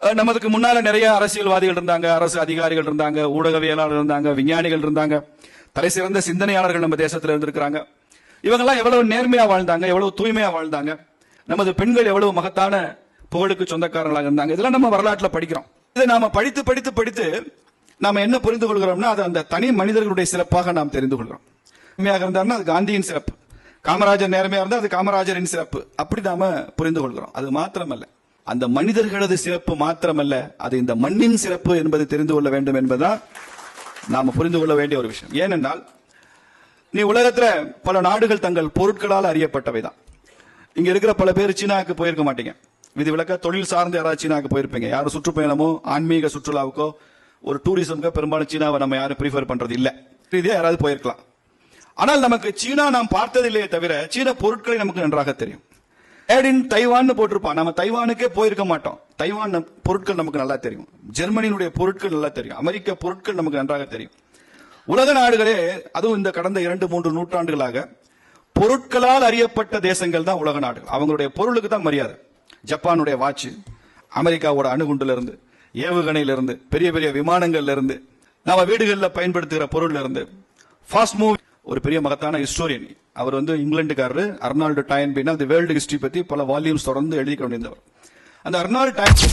நமக்கு முன்னால நிறைய அரசியல்வாதிகள் இருந்தாங்க, அரசு அதிகாரிகள் இருந்தாங்க, ஊடகவியலாளர் இருந்தாங்க, விஞ்ஞானிகள் இருந்தாங்க, தலை சிறந்த சிந்தனையாளர்கள் நம்ம தேசத்தில் இருந்திருக்கிறாங்க. இவங்கெல்லாம் எவ்வளவு நேர்மையா வாழ்ந்தாங்க, எவ்வளவு தூய்மையா வாழ்ந்தாங்க, நமது பெண்கள் எவ்வளவு மகத்தான புகழுக்கு சொந்தக்காரர்களாக இருந்தாங்க. இதெல்லாம் நம்ம வரலாற்றில் படிக்கிறோம். இதை நாம படித்து படித்து படித்து நாம என்ன புரிந்து கொள்கிறோம்னா, அது அந்த தனி மனிதர்களுடைய சிறப்பாக நாம் தெரிந்து கொள்கிறோம். நேர்மையாக இருந்தாருன்னா அது காந்தியின் சிறப்பு, காமராஜர் நேர்மையா இருந்தால் அது காமராஜரின் சிறப்பு, அப்படி நாம புரிந்து கொள்கிறோம். அது மாத்திரமல்ல, அந்த மனிதர்களது சிறப்பு மாத்திரமல்ல, அது இந்த மண்ணின் சிறப்பு என்பதை தெரிந்து கொள்ள வேண்டும் என்பதுதான் நாம புரிந்து கொள்ள வேண்டிய ஒரு விஷயம். ஏனென்றால், நீ உலகத்துல பல நாடுகள் தங்கள் பொருட்களால் அறியப்பட்டவைதான். இங்க இருக்கிற பல பேர் சீனாவுக்கு போயிருக்க மாட்டீங்க. விதிவிலக்க தொழில் சார்ந்து யாராவது சீனாவுக்கு போயிருப்பீங்க. யாரும் சுற்றுப்பயணமோ ஆன்மீக சுற்றுலாவுக்கோ ஒரு டூரிசம்க்கோ பெரும்பாலும் சீனாவை நம்ம யாரும் ப்ரிஃபர் பண்றது இல்ல. இதே யாராவது போயிருக்கலாம். ஆனால் நமக்கு சீனா நாம் பார்த்ததில்லையே தவிர சீன பொருட்களை நமக்கு நன்றாக தெரியும். மேட் இன் தைவான் போட்டிருப்பான். நம்ம தைவானுக்கே போயிருக்க மாட்டோம். தைவான் பொருட்கள் நமக்கு நல்லா தெரியும். ஜெர்மனியினுடைய பொருட்கள் நல்லா தெரியும். அமெரிக்க பொருட்கள் நமக்கு நன்றாக தெரியும். உலக நாடுகளே, அதுவும் இந்த கடந்த 2-3 நூற்றாண்டுகளாக பொருட்களால் அறியப்பட்ட தேசங்கள் தான் உலக நாடுகள். அவங்களுடைய பொருளுக்கு தான் மரியாதை. ஜப்பானுடைய வாட்ச், அமெரிக்காவோட அணுகுண்டுல இருந்து, ஏவுகணையில இருந்து, பெரிய பெரிய விமானங்கள்ல இருந்து, நம்ம வீடுகளில் பயன்படுத்துகிற பொருள்ல இருந்து, ஃபாஸ்ட் மூவ். ஒரு பெரிய மகத்தான ஹிஸ்டோரியன் அவர் இங்கிலாந்துக்காரரு அர்னால்டு டாயன்பி. அந்த வேர்ல்டு ஹிஸ்டரி பத்தி பல வால்யூம்ஸ் தொடர்ந்து எழுதி கொண்டிருந்தவர். அந்த அர்னால்டு டாயன்பி